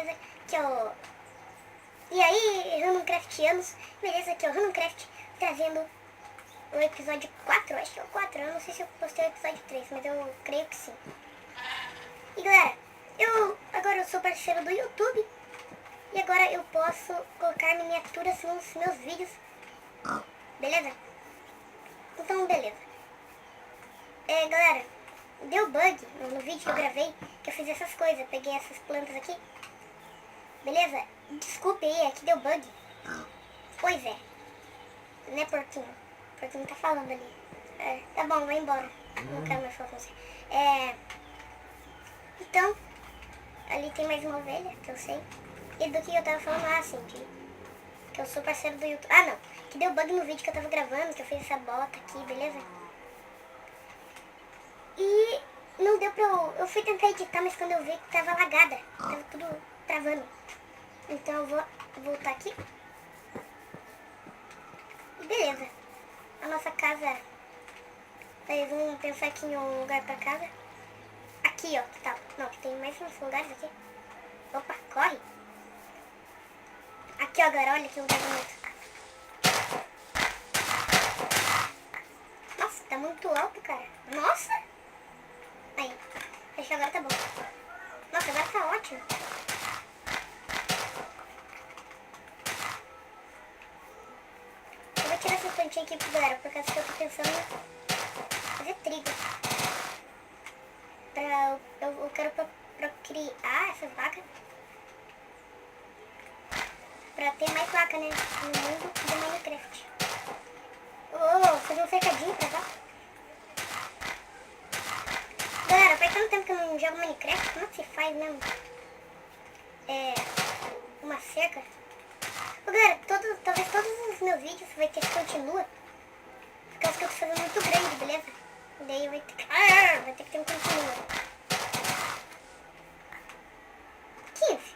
beleza? Aqui, ó. E aí, Randomcraftianos, beleza? Aqui, ó, Randomcraft trazendo o episódio 4, acho que é o 4, eu não sei se eu postei o episódio 3, mas eu creio que sim. E galera, agora eu sou parceiro do YouTube e agora eu posso colocar miniaturas nos meus vídeos, beleza? Então, beleza. Galera, deu bug no vídeo que eu gravei, que eu fiz essas coisas, peguei essas plantas aqui, beleza? Desculpe aí, aqui deu bug. Pois é, né, porquinho? O porquinho tá falando ali. Tá bom, vai embora. Não quero mais falar com você. Então, ali tem mais uma ovelha, que eu sei. E do que eu tava falando? Ah, sim, que eu sou parceiro do YouTube. Ah, não. Que deu bug no vídeo que eu tava gravando, que eu fiz essa bota aqui, beleza? E não deu pra eu fui tentar editar, mas quando eu vi que tava lagada. Tava tudo travando. Então eu vou voltar aqui. E beleza. A nossa casa... Vamos pensar aqui em um lugar pra casa. Aqui, ó, que tal? Não, tem mais uns lugares aqui. Opa, corre. Aqui, ó, galera, olha que lugar bonito. Nossa, tá muito alto, cara. Nossa! Aí, acho que agora tá bom. Nossa, agora tá ótimo. Eu vou tirar essa plantinha aqui, galera, por causa que eu tô pensando em fazer trigo. Eu quero procriar essas vacas. Pra ter mais vaca, né? No mundo do Minecraft. Fazer um cercadinho pra cá. Galera, faz tanto tempo que eu não jogo Minecraft. Como é que se faz mesmo? Uma cerca. Galera, talvez todos os meus vídeos vai ter que continua. Por causa que eu tô fazendo muito grande, beleza? Daí vai ter que ter um continua. 15.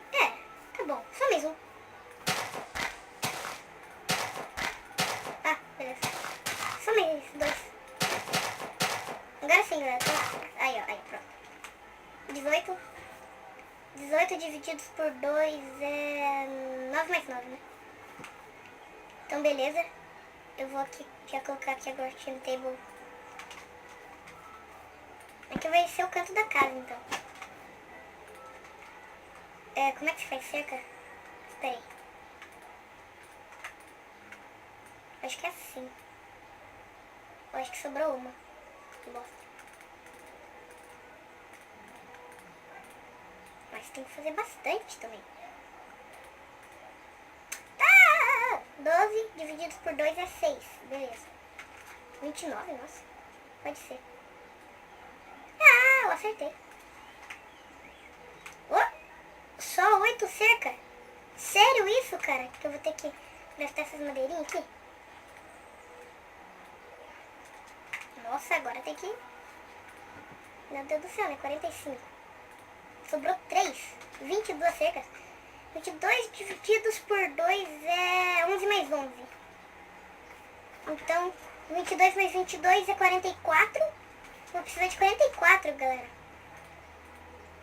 Tá bom. Só mais um. Beleza. Só mais 2. Agora sim, galera. Aí, ó. Aí, pronto. 18 divididos por 2 é 9 mais 9, né? Então, beleza. Eu vou aqui, já colocar aqui agora o time table. Aqui vai ser o canto da casa, então. Como é que se faz cerca? Espera aí. Acho que é assim. Eu acho que sobrou uma. Que bosta. Mas tem que fazer bastante também. 12 divididos por 2 é 6. Beleza. 29, nossa. Pode ser. Eu acertei. Só 8 cerca? Sério isso, cara? Que eu vou ter que gastar essas madeirinhas aqui? Nossa, agora tem que... Meu Deus do céu, né? 45. Sobrou 3. 22 cercas. 22 divididos por 2 é 11 mais 11. Então, 22 mais 22 é 44. Vou precisar de 44, galera.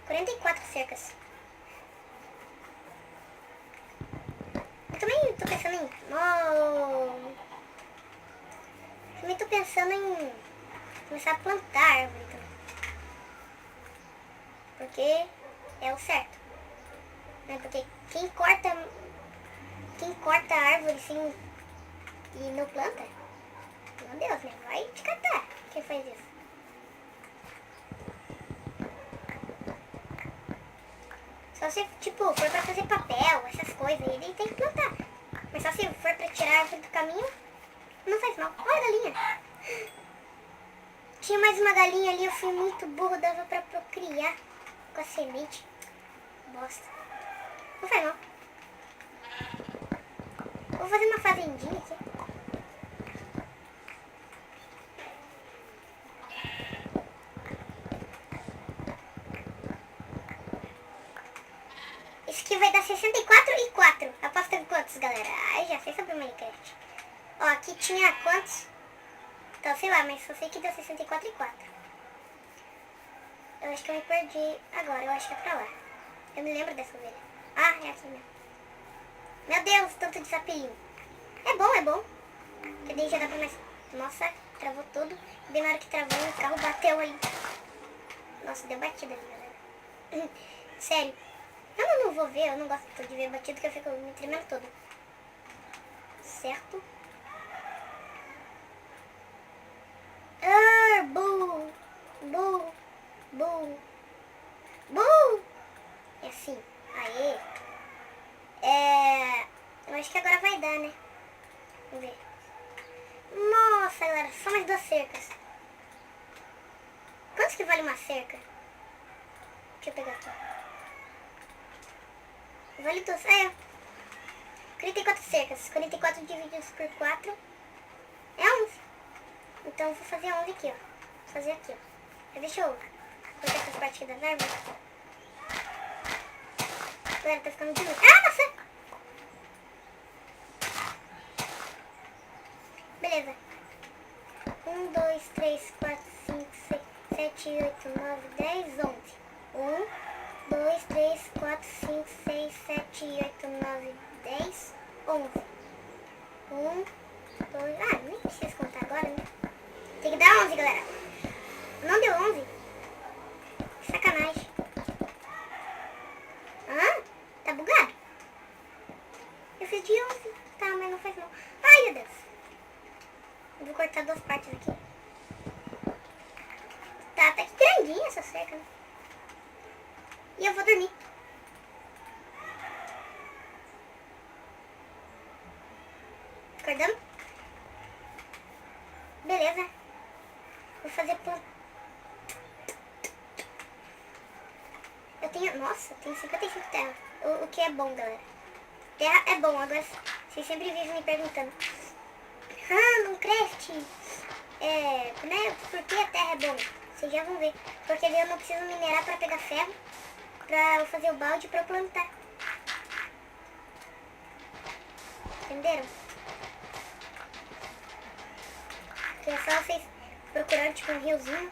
44 cercas. Eu também tô pensando em... Também tô pensando em começar a plantar árvore também. Porque é o certo. Né? Porque quem corta a árvore assim e não planta, meu Deus, né? Vai te catar quem faz isso. Só se, tipo, for pra fazer papel, essas coisas, ele tem que plantar. Mas só se for pra tirar a árvore do caminho, não faz mal. Olha a galinha. Tinha mais uma galinha ali, eu fui muito burro, dava pra procriar com a semente. Bosta. Não faz mal. Vou fazer uma fazendinha aqui. Isso aqui vai dar 64 e 4. Aposta em quantos, galera? Já sei sobre o Minecraft. Ó, aqui tinha quantos? Então, sei lá, mas só sei que deu 64 e 4. Eu acho que eu me perdi agora, eu acho que é pra lá. Eu me lembro dessa ovelha. Ah, é aqui mesmo. Meu Deus, tanto desafio. É bom, é bom. Porque daí já dá pra mais... Nossa, travou tudo. Bem na hora que travou, o carro bateu aí. Nossa, deu batida ali, galera. Sério. Eu não vou ver, eu não gosto de ver batido, que eu fico me tremendo todo. Certo? Bu! Bu! Bu! Bu! É assim. Aê! Eu acho que agora vai dar, né? Vamos ver. Nossa, galera, só mais 2 cercas. Quanto que vale uma cerca? Deixa eu pegar aqui. Vale 2. 44 cercas. 44 divididos por 4 é 11. Então eu vou fazer 11 aqui, ó. Vou fazer aqui, ó. Deixa eu cortar essas partes aqui das árvores. Galera, tá ficando de luz. Ah, nossa! Beleza. 1, 2, 3, 4, 5, 6, 7, 8, 9, 10, 11. 1, 2, 3, 4, 5, 6, 7, 8, 9, 10, 11. 1, 2... Ah, nem preciso contar agora, né? Tem que dar 11, galera. Não deu 11? Que sacanagem. Ah, tá bugado? Eu fiz de 11. Tá, mas não faz não. Ai, meu Deus. Eu vou cortar 2 partes aqui. Tá até que grandinha essa cerca, né? E eu vou dormir. Acordamos? Beleza. Vou fazer planta. Eu tenho... Nossa, tenho 55 terra. O que é bom, galera. Terra é bom. Agora, vocês sempre vivem me perguntando. Ah, Minecraft. Por que a terra é bom? Vocês já vão ver. Porque daí eu não preciso minerar pra pegar ferro. Pra eu fazer o balde pra eu plantar. Entenderam? Porque é só vocês procurando tipo um riozinho.